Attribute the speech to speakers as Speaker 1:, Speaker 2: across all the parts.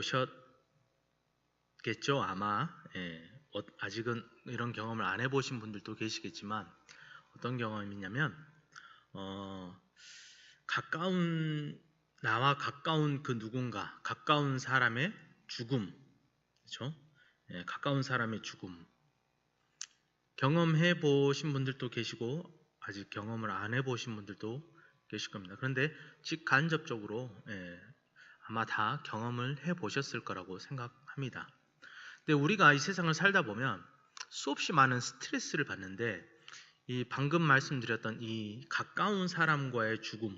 Speaker 1: 보셨겠죠 아마. 아직은 이런 경험을 안 해보신 분들도 계시겠지만 어떤 경험이냐면 나와 가까운 그 누군가, 가까운 사람의 죽음, 그렇죠? 가까운 사람의 죽음 경험해 보신 분들도 계시고 아직 경험을 안 해보신 분들도 계실 겁니다. 그런데 직간접적으로 아마 다 경험을 해보셨을 거라고 생각합니다. 근데 우리가 이 세상을 살다 보면 수없이 많은 스트레스를 받는데 이 방금 말씀드렸던 이 가까운 사람과의 죽음,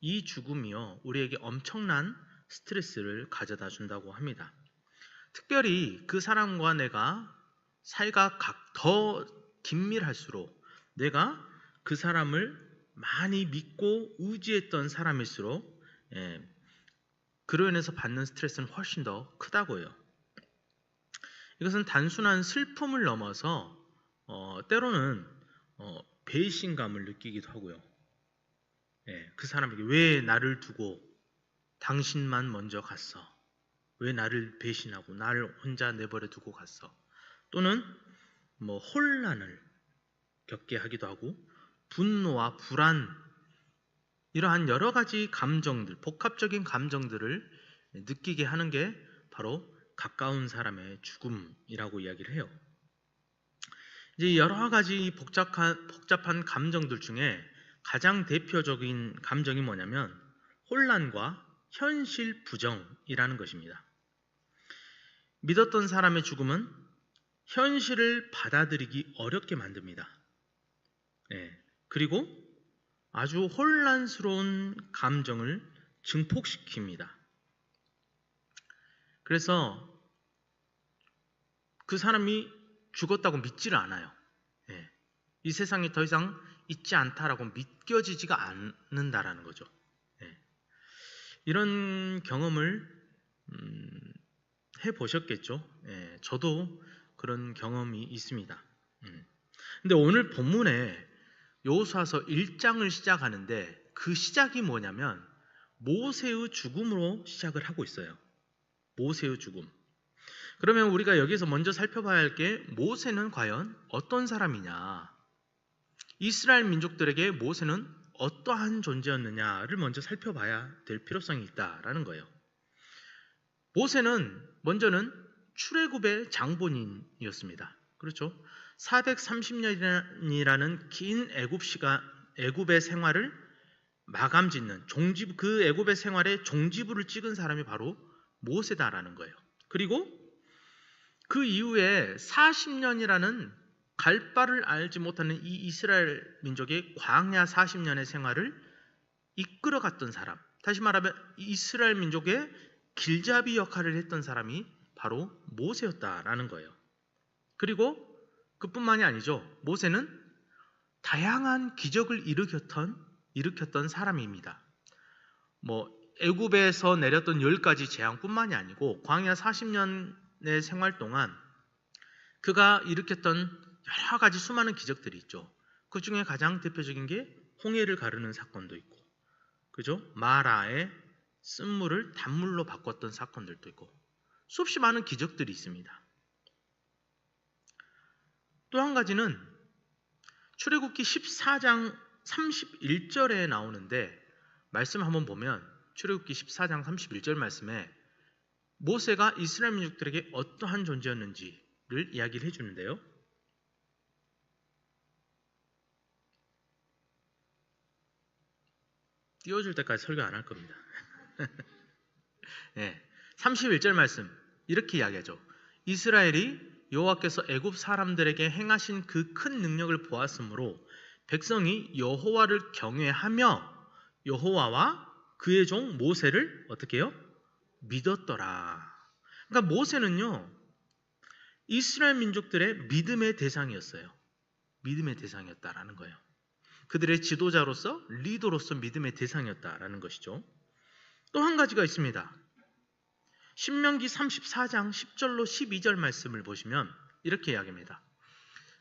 Speaker 1: 이 죽음이요 우리에게 엄청난 스트레스를 가져다 준다고 합니다. 특별히 그 사람과 내가 사이가 더 긴밀할수록 내가 그 사람을 많이 믿고 의지했던 사람일수록 그로 인해서 받는 스트레스는 훨씬 더 크다고요. 이것은 단순한 슬픔을 넘어서 때로는 배신감을 느끼기도 하고요. 그 사람에게 왜 나를 두고 당신만 먼저 갔어? 왜 나를 배신하고 나를 혼자 내버려 두고 갔어? 또는 혼란을 겪게 하기도 하고 분노와 불안 이러한 여러 가지 감정들, 복합적인 감정들을 느끼게 하는 게 바로 가까운 사람의 죽음이라고 이야기를 해요. 이제 여러 가지 복잡한 감정들 중에 가장 대표적인 감정이 뭐냐면 혼란과 현실 부정이라는 것입니다. 믿었던 사람의 죽음은 현실을 받아들이기 어렵게 만듭니다. 그리고 아주 혼란스러운 감정을 증폭시킵니다. 그래서 그 사람이 죽었다고 믿지를 않아요. 이 세상에 더 이상 있지 않다라고 믿겨지지가 않는다라는 거죠. 이런 경험을 해보셨겠죠. 저도 그런 경험이 있습니다. 근데 오늘 본문에 여호수아서 1장을 시작하는데 그 시작이 뭐냐면 모세의 죽음으로 시작을 하고 있어요. 모세의 죽음. 그러면 우리가 여기서 먼저 살펴봐야 할 게 모세는 과연 어떤 사람이냐, 이스라엘 민족들에게 모세는 어떠한 존재였느냐를 먼저 살펴봐야 될 필요성이 있다라는 거예요. 모세는 먼저는 출애굽의 장본인이었습니다. 그렇죠? 430년이라는 긴 애굽의 생활을 마감짓는 그 애굽의 생활에 종지부를 찍은 사람이 바로 모세다라는 거예요. 그리고 그 이후에 40년이라는 갈 바를 알지 못하는 이 이스라엘 민족의 광야 40년의 생활을 이끌어갔던 사람, 다시 말하면 이스라엘 민족의 길잡이 역할을 했던 사람이 바로 모세였다라는 거예요. 그리고 그뿐만이 아니죠. 모세는 다양한 기적을 일으켰던 사람입니다. 애굽에서 내렸던 10가지 재앙뿐만이 아니고 광야 40년의 생활 동안 그가 일으켰던 여러 가지 수많은 기적들이 있죠. 그 중에 가장 대표적인 게 홍해를 가르는 사건도 있고, 그죠? 마라의 쓴물을 단물로 바꿨던 사건들도 있고, 수없이 많은 기적들이 있습니다. 또 한 가지는 출애굽기 14장 31절에 나오는데 말씀 한번 보면 출애굽기 14장 31절 말씀에 모세가 이스라엘 민족들에게 어떠한 존재였는지를 이야기를 해주는데요. 띄워줄 때까지 설교 안 할 겁니다. 31절 말씀 이렇게 이야기하죠. 이스라엘이 여호와께서 애굽 사람들에게 행하신 그 큰 능력을 보았으므로 백성이 여호와를 경외하며 여호와와 그의 종 모세를 어떻게 해요? 믿었더라. 그러니까 모세는요 이스라엘 민족들의 믿음의 대상이었어요. 믿음의 대상이었다라는 거예요. 그들의 지도자로서 리더로서 믿음의 대상이었다라는 것이죠. 또 한 가지가 있습니다. 신명기 34장 10절로 12절 말씀을 보시면 이렇게 이야기합니다.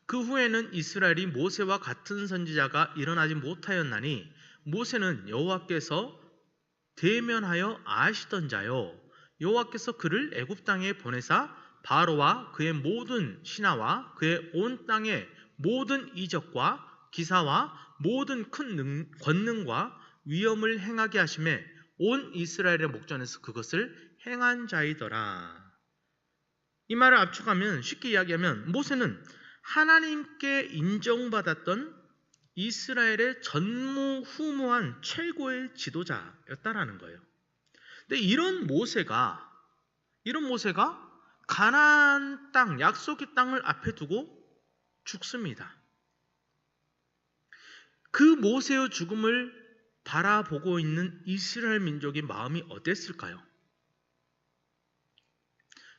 Speaker 1: 그 후에는 이스라엘이 모세와 같은 선지자가 일어나지 못하였나니 모세는 여호와께서 대면하여 아시던 자요 여호와께서 그를 애굽 땅에 보내사 바로와 그의 모든 신하와 그의 온 땅의 모든 이적과 기사와 모든 큰 권능과 위엄을 행하게 하심에 온 이스라엘의 목전에서 그것을 행한 자이더라. 이 말을 압축하면, 쉽게 이야기하면 모세는 하나님께 인정받았던 이스라엘의 전무후무한 최고의 지도자였다라는 거예요. 근데 이런 모세가 가나안 땅, 약속의 땅을 앞에 두고 죽습니다. 그 모세의 죽음을 바라보고 있는 이스라엘 민족의 마음이 어땠을까요?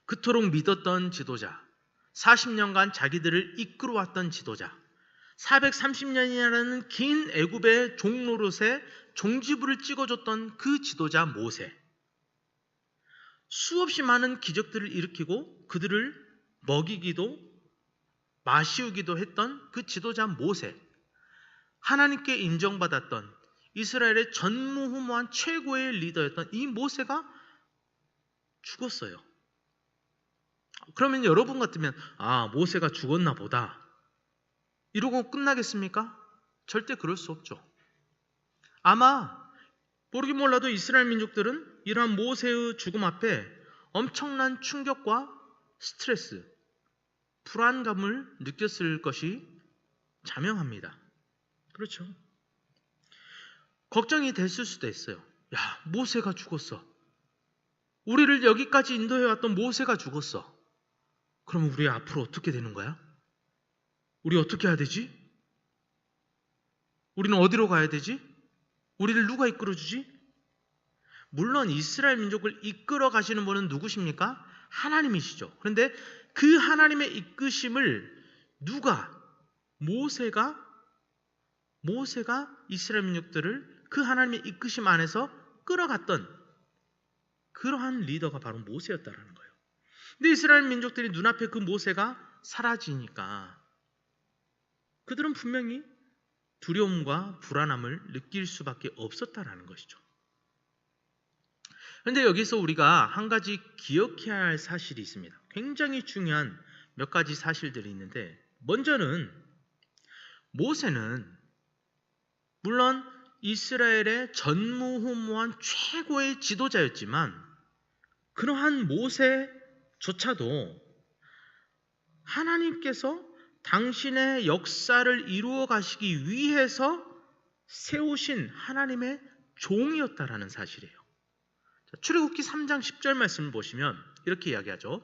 Speaker 1: 그토록 믿었던 지도자, 40년간 자기들을 이끌어왔던 지도자, 430년이라는 긴 애굽의 종노릇에 종지부를 찍어줬던 그 지도자 모세, 수없이 많은 기적들을 일으키고 그들을 먹이기도 마시우기도 했던 그 지도자 모세, 하나님께 인정받았던 이스라엘의 전무후무한 최고의 리더였던 이 모세가 죽었어요. 그러면 여러분 같으면 모세가 죽었나 보다 이러고 끝나겠습니까? 절대 그럴 수 없죠. 아마 모르긴 몰라도 이스라엘 민족들은 이러한 모세의 죽음 앞에 엄청난 충격과 스트레스, 불안감을 느꼈을 것이 자명합니다. 그렇죠? 걱정이 됐을 수도 있어요. 야, 모세가 죽었어. 우리를 여기까지 인도해왔던 모세가 죽었어. 그러면 우리 앞으로 어떻게 되는 거야? 우리 어떻게 해야 되지? 우리는 어디로 가야 되지? 우리를 누가 이끌어주지? 물론 이스라엘 민족을 이끌어 가시는 분은 누구십니까? 하나님이시죠. 그런데 그 하나님의 이끄심을 모세가 이스라엘 민족들을 그 하나님의 이끄심 안에서 끌어갔던 그러한 리더가 바로 모세였다라는 거예요. 근데 이스라엘 민족들이 눈앞에 그 모세가 사라지니까 그들은 분명히 두려움과 불안함을 느낄 수밖에 없었다라는 것이죠. 그런데 여기서 우리가 한 가지 기억해야 할 사실이 있습니다. 굉장히 중요한 몇 가지 사실들이 있는데, 먼저는 모세는 물론 이스라엘의 전무후무한 최고의 지도자였지만 그러한 모세조차도 하나님께서 당신의 역사를 이루어 가시기 위해서 세우신 하나님의 종이었다라는 사실이에요. 출애굽기 3장 10절 말씀을 보시면 이렇게 이야기하죠.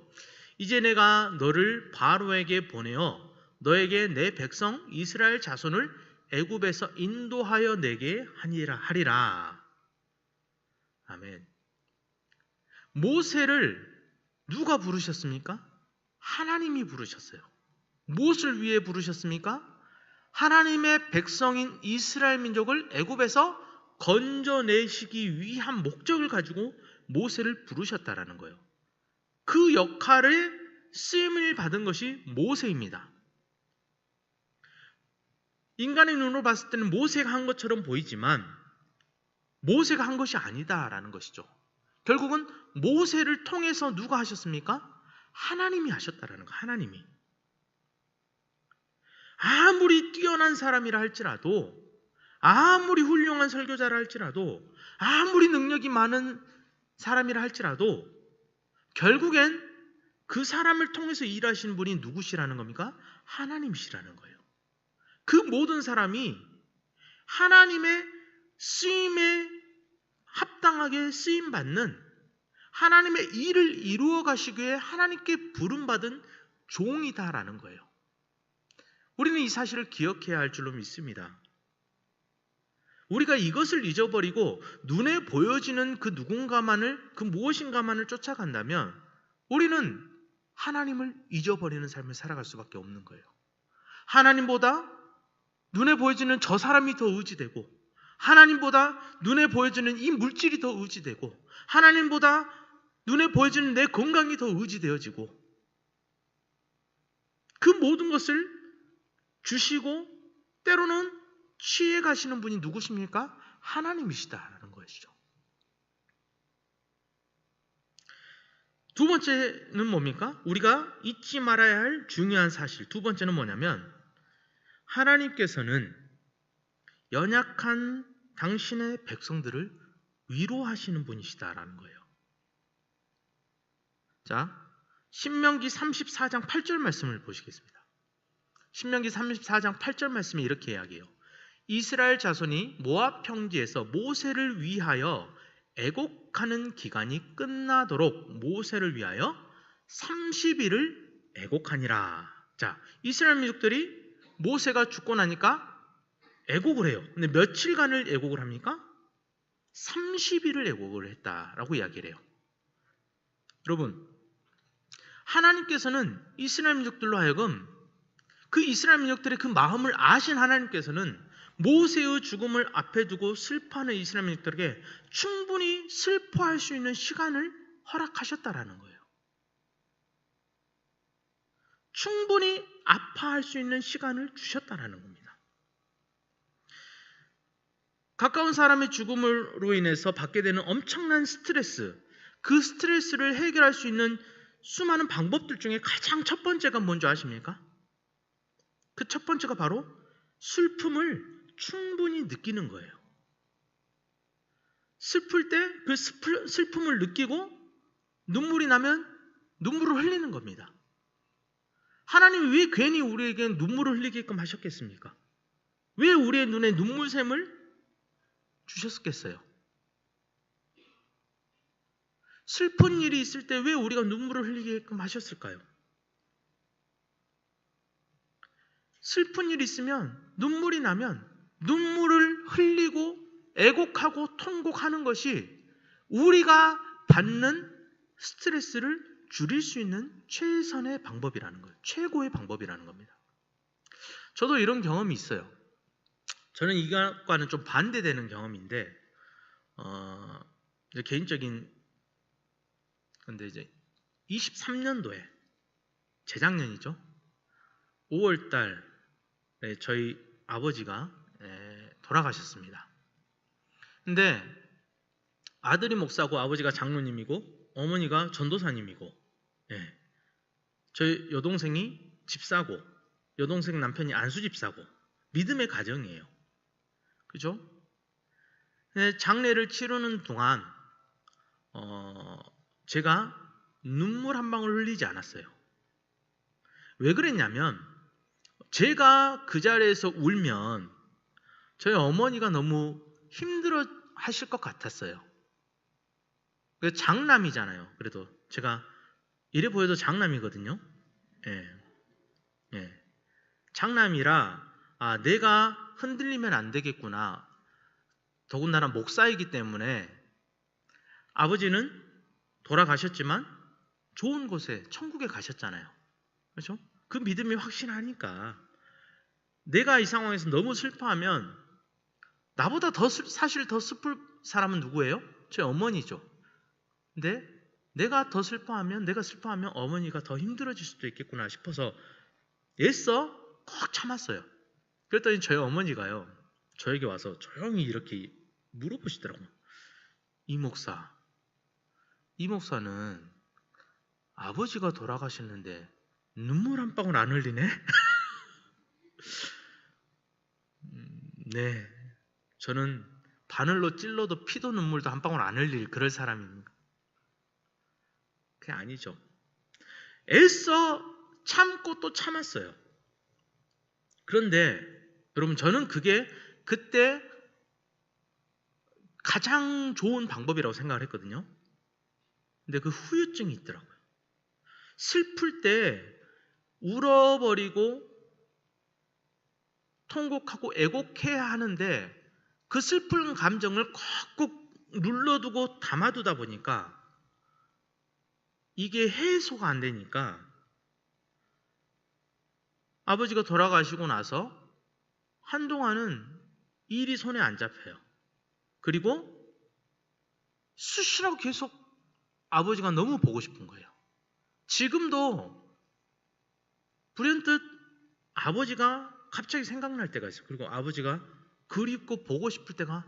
Speaker 1: 이제 내가 너를 바로에게 보내어 너에게 내 백성 이스라엘 자손을 애굽에서 인도하여 내게 하리라. 아멘. 모세를 누가 부르셨습니까? 하나님이 부르셨어요. 무엇을 위해 부르셨습니까? 하나님의 백성인 이스라엘 민족을 애굽에서 건져내시기 위한 목적을 가지고 모세를 부르셨다라는 거예요. 그 역할을 쓰임을 받은 것이 모세입니다. 인간의 눈으로 봤을 때는 모세가 한 것처럼 보이지만 모세가 한 것이 아니다라는 것이죠. 결국은 모세를 통해서 누가 하셨습니까? 하나님이 하셨다라는 거. 하나님이. 아무리 뛰어난 사람이라 할지라도, 아무리 훌륭한 설교자라 할지라도, 아무리 능력이 많은 사람이라 할지라도 결국엔 그 사람을 통해서 일하시는 분이 누구시라는 겁니까? 하나님이시라는 거예요. 그 모든 사람이 하나님의 쓰임에 합당하게 쓰임받는, 하나님의 일을 이루어 가시기에 하나님께 부름받은 종이다라는 거예요. 우리는 이 사실을 기억해야 할 줄로 믿습니다. 우리가 이것을 잊어버리고 눈에 보여지는 그 누군가만을, 그 무엇인가만을 쫓아간다면 우리는 하나님을 잊어버리는 삶을 살아갈 수밖에 없는 거예요. 하나님보다 눈에 보여지는 저 사람이 더 의지되고, 하나님보다 눈에 보여지는 이 물질이 더 의지되고, 하나님보다 눈에 보여지는 내 건강이 더 의지되어지고, 그 모든 것을 주시고 때로는 취해 가시는 분이 누구십니까? 하나님이시다라는 것이죠. 두 번째는 뭡니까? 우리가 잊지 말아야 할 중요한 사실. 두 번째는 뭐냐면 하나님께서는 연약한 당신의 백성들을 위로하시는 분이시다라는 거예요. 자, 신명기 34장 8절 말씀을 보시겠습니다. 신명기 34장 8절 말씀이 이렇게 이야기해요. 이스라엘 자손이 모압 평지에서 모세를 위하여 애곡하는 기간이 끝나도록 모세를 위하여 30일을 애곡하니라. 자, 이스라엘 민족들이 모세가 죽고 나니까 애곡을 해요. 근데 며칠간을 애곡을 합니까? 30일을 애곡을 했다라고 이야기를 해요. 여러분, 하나님께서는 이스라엘 민족들로 하여금 그 이스라엘 민족들의 그 마음을 아신 하나님께서는 모세의 죽음을 앞에 두고 슬퍼하는 이스라엘 민족들에게 충분히 슬퍼할 수 있는 시간을 허락하셨다라는 거예요. 충분히 아파할 수 있는 시간을 주셨다라는 겁니다. 가까운 사람의 죽음으로 인해서 받게 되는 엄청난 스트레스, 그 스트레스를 해결할 수 있는 수많은 방법들 중에 가장 첫 번째가 뭔지 아십니까? 그 첫 번째가 바로 슬픔을 충분히 느끼는 거예요. 슬플 때 그 슬픔을 느끼고 눈물이 나면 눈물을 흘리는 겁니다. 하나님이 왜 괜히 우리에게 눈물을 흘리게끔 하셨겠습니까? 왜 우리의 눈에 눈물샘을 주셨겠어요? 슬픈 일이 있을 때 왜 우리가 눈물을 흘리게끔 하셨을까요? 슬픈 일이 있으면 눈물이 나면 눈물을 흘리고 애곡하고 통곡하는 것이 우리가 받는 스트레스를 줄일 수 있는 최선의 방법이라는 거예요. 최고의 방법이라는 겁니다. 저도 이런 경험이 있어요. 저는 이것과는 좀 반대되는 경험인데 이제 개인적인 근데 이제 23년도에 재작년이죠. 5월 달에 저희 아버지가 돌아가셨습니다. 근데 아들이 목사고 아버지가 장로님이고 어머니가 전도사님이고 저희 여동생이 집사고 여동생 남편이 안수집사고 믿음의 가정이에요. 그죠? 장례를 치르는 동안 제가 눈물 한 방울 흘리지 않았어요. 왜 그랬냐면 제가 그 자리에서 울면 저희 어머니가 너무 힘들어 하실 것 같았어요. 장남이잖아요. 그래도 제가 이래 보여도 장남이거든요. 장남이라 내가 흔들리면 안 되겠구나. 더군다나 목사이기 때문에 아버지는 돌아가셨지만 좋은 곳에 천국에 가셨잖아요. 그렇죠? 그 믿음이 확신하니까 내가 이 상황에서 너무 슬퍼하면 나보다 사실 더 슬플 사람은 누구예요? 제 어머니죠. 근데 내가 슬퍼하면 어머니가 더 힘들어질 수도 있겠구나 싶어서 애써 꼭 참았어요. 그랬더니 저희 어머니가요 저에게 와서 조용히 이렇게 물어보시더라고요. 이 목사는 아버지가 돌아가셨는데 눈물 한 방울 안 흘리네? 네, 저는 바늘로 찔러도 피도 눈물도 한 방울 안 흘릴 그럴 사람입니다. 그게 아니죠. 애써 참고 또 참았어요. 그런데 여러분 저는 그게 그때 가장 좋은 방법이라고 생각을 했거든요. 근데 그 후유증이 있더라고요. 슬플 때 울어버리고 통곡하고 애곡해야 하는데 그 슬픈 감정을 콕콕 눌러두고 담아두다 보니까 이게 해소가 안 되니까 아버지가 돌아가시고 나서 한동안은 일이 손에 안 잡혀요. 그리고 수시로 계속 아버지가 너무 보고 싶은 거예요. 지금도 불현듯 아버지가 갑자기 생각날 때가 있어요. 그리고 아버지가 그립고 보고 싶을 때가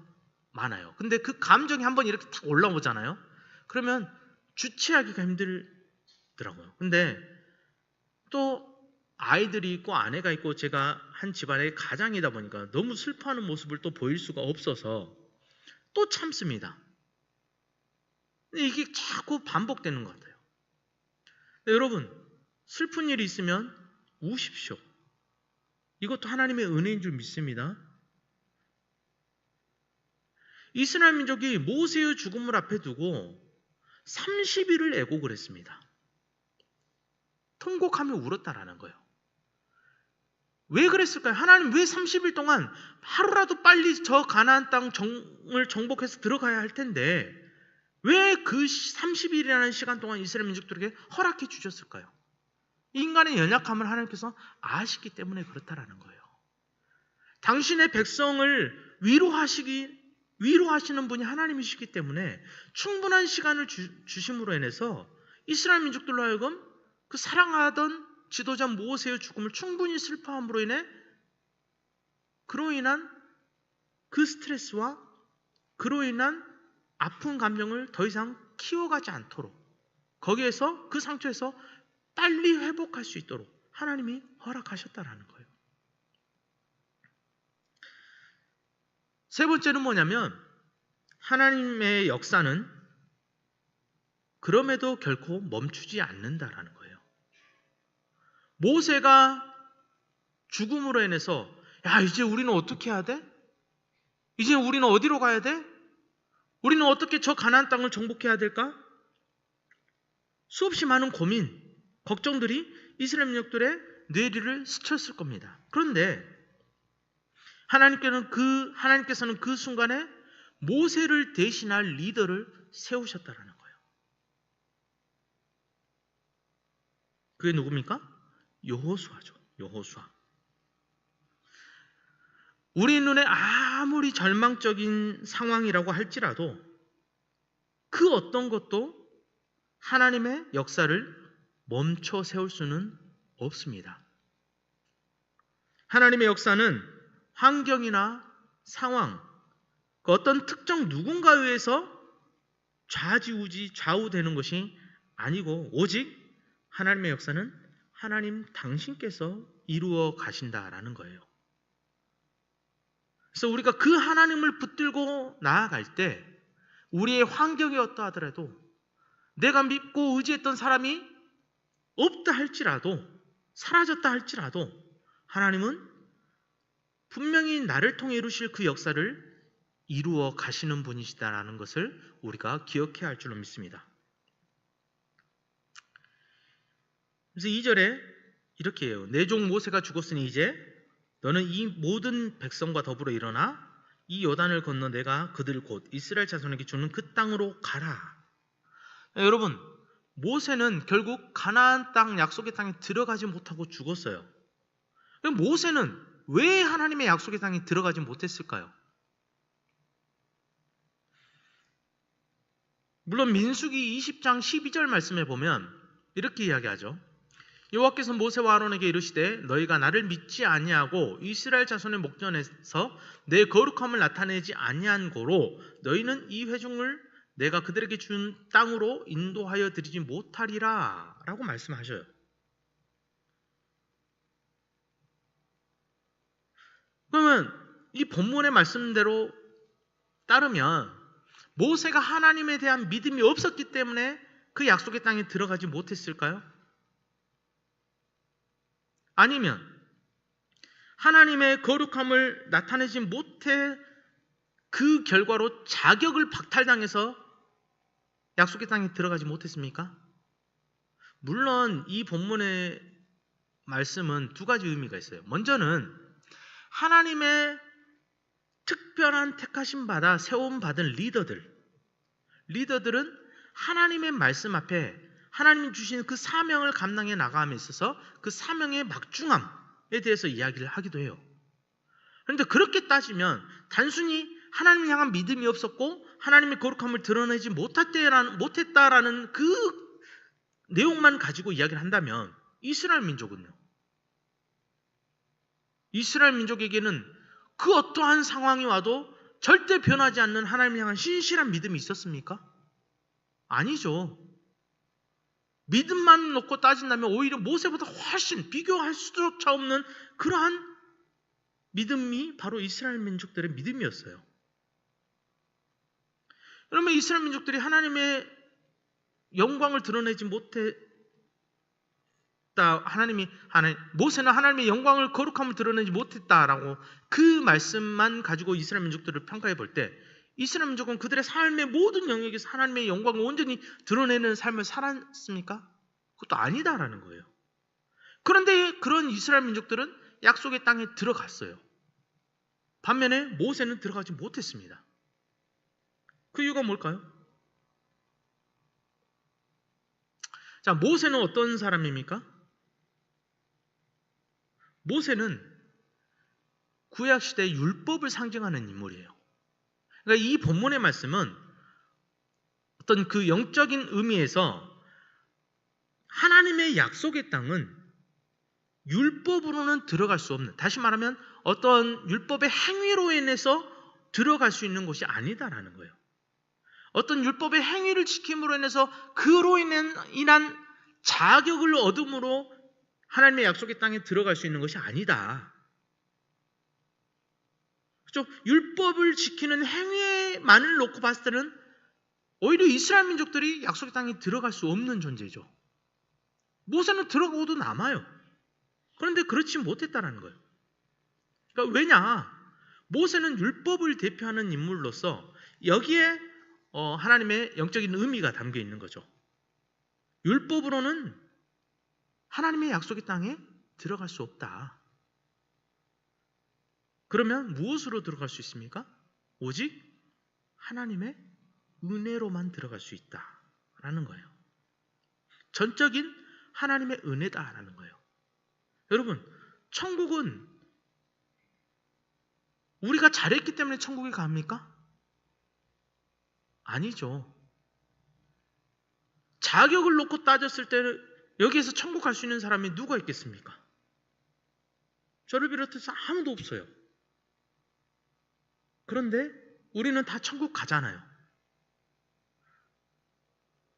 Speaker 1: 많아요. 근데 그 감정이 한번 이렇게 탁 올라오잖아요. 그러면 주체하기가 없더라고요. 근데 또 아이들이 있고 아내가 있고 제가 한 집안의 가장이다 보니까 너무 슬퍼하는 모습을 또 보일 수가 없어서 또 참습니다. 근데 이게 자꾸 반복되는 것 같아요. 여러분, 슬픈 일이 있으면 우십시오. 이것도 하나님의 은혜인 줄 믿습니다. 이스라엘 민족이 모세의 죽음을 앞에 두고 30일을 애곡을 했습니다. 통곡하며 울었다라는 거예요. 왜 그랬을까요? 하나님 왜 30일 동안 하루라도 빨리 저 가나안 땅을 정복해서 들어가야 할 텐데 왜 그 30일이라는 시간 동안 이스라엘 민족들에게 허락해 주셨을까요? 인간의 연약함을 하나님께서 아시기 때문에 그렇다라는 거예요. 당신의 백성을 위로하시는 분이 하나님이시기 때문에 충분한 시간을 주심으로 인해서 이스라엘 민족들로 하여금 그 사랑하던 지도자 모세의 죽음을 충분히 슬퍼함으로 인해 그로 인한 그 스트레스와 그로 인한 아픈 감정을 더 이상 키워가지 않도록 거기에서 그 상처에서 빨리 회복할 수 있도록 하나님이 허락하셨다라는 거예요. 세 번째는 뭐냐면 하나님의 역사는 그럼에도 결코 멈추지 않는다라는 거예요. 모세가 죽음으로 인해서 야 이제 우리는 어떻게 해야 돼? 이제 우리는 어디로 가야 돼? 우리는 어떻게 저 가나안 땅을 정복해야 될까? 수없이 많은 고민, 걱정들이 이스라엘 민족들의 뇌리를 스쳤을 겁니다. 그런데 하나님께서는 그 순간에 모세를 대신할 리더를 세우셨다라는 거예요. 그게 누굽니까? 여호수아죠. 여호수아. 우리 눈에 아무리 절망적인 상황이라고 할지라도 그 어떤 것도 하나님의 역사를 멈춰 세울 수는 없습니다. 하나님의 역사는 환경이나 상황, 그 어떤 특정 누군가에 의해서 좌지우지 좌우되는 것이 아니고 오직 하나님의 역사는 하나님 당신께서 이루어 가신다라는 거예요. 그래서 우리가 그 하나님을 붙들고 나아갈 때 우리의 환경이 어떠하더라도 내가 믿고 의지했던 사람이 없다 할지라도 사라졌다 할지라도 하나님은 분명히 나를 통해 이루실 그 역사를 이루어 가시는 분이시다라는 것을 우리가 기억해야 할 줄로 믿습니다. 그래서 2절에 이렇게 해요. 내 종 모세가 죽었으니 이제 너는 이 모든 백성과 더불어 일어나 이 요단을 건너 내가 그들 곧 이스라엘 자손에게 주는 그 땅으로 가라. 여러분, 모세는 결국 가나안 땅 약속의 땅에 들어가지 못하고 죽었어요. 모세는 왜 하나님의 약속의 땅에 들어가지 못했을까요? 물론 민수기 20장 12절 말씀에 보면 이렇게 이야기하죠. 여호와께서 모세와 아론에게 이르시되 너희가 나를 믿지 아니하고 이스라엘 자손의 목전에서 내 거룩함을 나타내지 아니한 고로 너희는 이 회중을 내가 그들에게 준 땅으로 인도하여 드리지 못하리라 라고 말씀하셔요. 그러면 이 본문의 말씀대로 따르면 모세가 하나님에 대한 믿음이 없었기 때문에 그 약속의 땅에 들어가지 못했을까요? 아니면 하나님의 거룩함을 나타내지 못해 그 결과로 자격을 박탈당해서 약속의 땅에 들어가지 못했습니까? 물론 이 본문의 말씀은 두 가지 의미가 있어요. 먼저는 하나님의 특별한 택하심 받아 세움 받은 리더들은 하나님의 말씀 앞에 하나님이 주신 그 사명을 감당해 나감에 있어서 그 사명의 막중함에 대해서 이야기를 하기도 해요. 그런데 그렇게 따지면 단순히 하나님을 향한 믿음이 없었고 하나님의 거룩함을 드러내지 못했다라는 그 내용만 가지고 이야기를 한다면 이스라엘 민족은요? 이스라엘 민족에게는 그 어떠한 상황이 와도 절대 변하지 않는 하나님을 향한 신실한 믿음이 있었습니까? 아니죠. 믿음만 놓고 따진다면 오히려 모세보다 훨씬 비교할 수조차 없는 그러한 믿음이 바로 이스라엘 민족들의 믿음이었어요. 그러면 이스라엘 민족들이 하나님의 영광을 드러내지 못했다. 모세는 하나님의 영광을 거룩함을 드러내지 못했다라고 그 말씀만 가지고 이스라엘 민족들을 평가해 볼 때 이스라엘 민족은 그들의 삶의 모든 영역에서 하나님의 영광을 온전히 드러내는 삶을 살았습니까? 그것도 아니다라는 거예요. 그런데 그런 이스라엘 민족들은 약속의 땅에 들어갔어요. 반면에 모세는 들어가지 못했습니다. 그 이유가 뭘까요? 자, 모세는 어떤 사람입니까? 모세는 구약시대 율법을 상징하는 인물이에요. 그러니까 이 본문의 말씀은 어떤 그 영적인 의미에서 하나님의 약속의 땅은 율법으로는 들어갈 수 없는, 다시 말하면 어떤 율법의 행위로 인해서 들어갈 수 있는 곳이 아니다라는 거예요. 어떤 율법의 행위를 지킴으로 인해서 그로 인한 자격을 얻음으로 하나님의 약속의 땅에 들어갈 수 있는 것이 아니다. 그렇죠? 율법을 지키는 행위만을 놓고 봤을 때는 오히려 이스라엘 민족들이 약속의 땅에 들어갈 수 없는 존재죠. 모세는 들어가고도 남아요. 그런데 그렇지 못했다는 거예요. 그러니까 왜냐? 모세는 율법을 대표하는 인물로서 여기에 하나님의 영적인 의미가 담겨 있는 거죠. 율법으로는 하나님의 약속의 땅에 들어갈 수 없다. 그러면 무엇으로 들어갈 수 있습니까? 오직 하나님의 은혜로만 들어갈 수 있다라는 거예요. 전적인 하나님의 은혜다라는 거예요. 여러분, 천국은 우리가 잘했기 때문에 천국에 갑니까? 아니죠. 자격을 놓고 따졌을 때 여기에서 천국 갈 수 있는 사람이 누가 있겠습니까? 저를 비롯해서 아무도 없어요. 그런데 우리는 다 천국 가잖아요.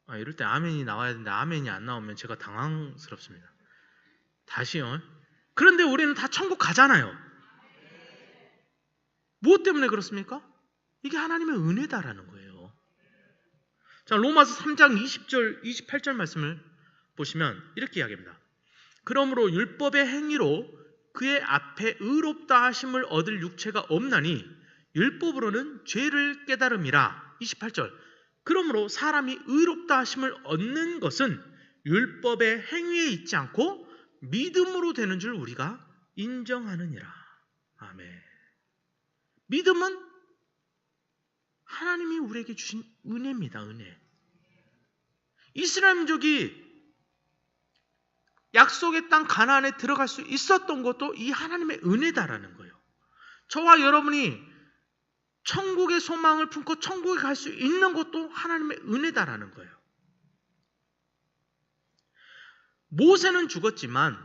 Speaker 1: 이럴 때 아멘이 나와야 되는데 아멘이 안 나오면 제가 당황스럽습니다. 다시요. 그런데 우리는 다 천국 가잖아요. 무엇 때문에 그렇습니까? 이게 하나님의 은혜다라는 거예요. 자, 로마서 3장 20절, 28절 말씀을 보시면 이렇게 이야기합니다. 그러므로 율법의 행위로 그의 앞에 의롭다 하심을 얻을 육체가 없나니 율법으로는 죄를 깨달음이라. 28절. 그러므로 사람이 의롭다 하심을 얻는 것은 율법의 행위에 있지 않고 믿음으로 되는 줄 우리가 인정하느니라. 아멘. 믿음은 하나님이 우리에게 주신 은혜입니다. 은혜. 이스라엘 민족이 약속의 땅 가나안에 들어갈 수 있었던 것도 이 하나님의 은혜다라는 거예요. 저와 여러분이 천국의 소망을 품고 천국에 갈 수 있는 것도 하나님의 은혜다라는 거예요. 모세는 죽었지만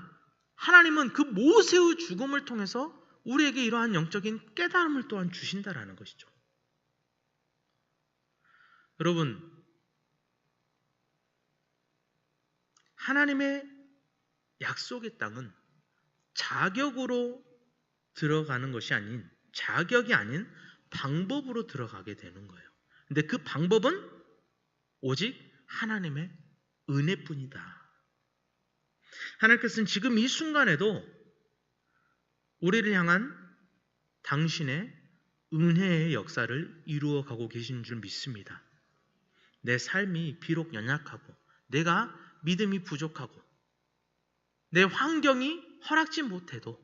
Speaker 1: 하나님은 그 모세의 죽음을 통해서 우리에게 이러한 영적인 깨달음을 또한 주신다라는 것이죠. 여러분, 하나님의 약속의 땅은 자격으로 들어가는 것이 아닌, 자격이 아닌 방법으로 들어가게 되는 거예요. 근데 그 방법은 오직 하나님의 은혜뿐이다. 하나님께서는 지금 이 순간에도 우리를 향한 당신의 은혜의 역사를 이루어 가고 계신 줄 믿습니다. 내 삶이 비록 연약하고 내가 믿음이 부족하고 내 환경이 허락지 못해도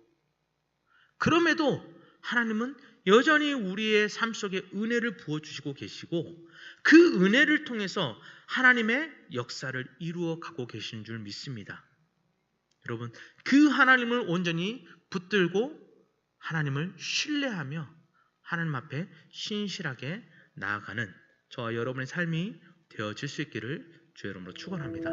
Speaker 1: 그럼에도 하나님은 여전히 우리의 삶 속에 은혜를 부어주시고 계시고 그 은혜를 통해서 하나님의 역사를 이루어 가고 계신 줄 믿습니다. 여러분, 그 하나님을 온전히 붙들고 하나님을 신뢰하며 하나님 앞에 신실하게 나아가는 저와 여러분의 삶이 되어질 수 있기를 주의 이름으로 축원합니다.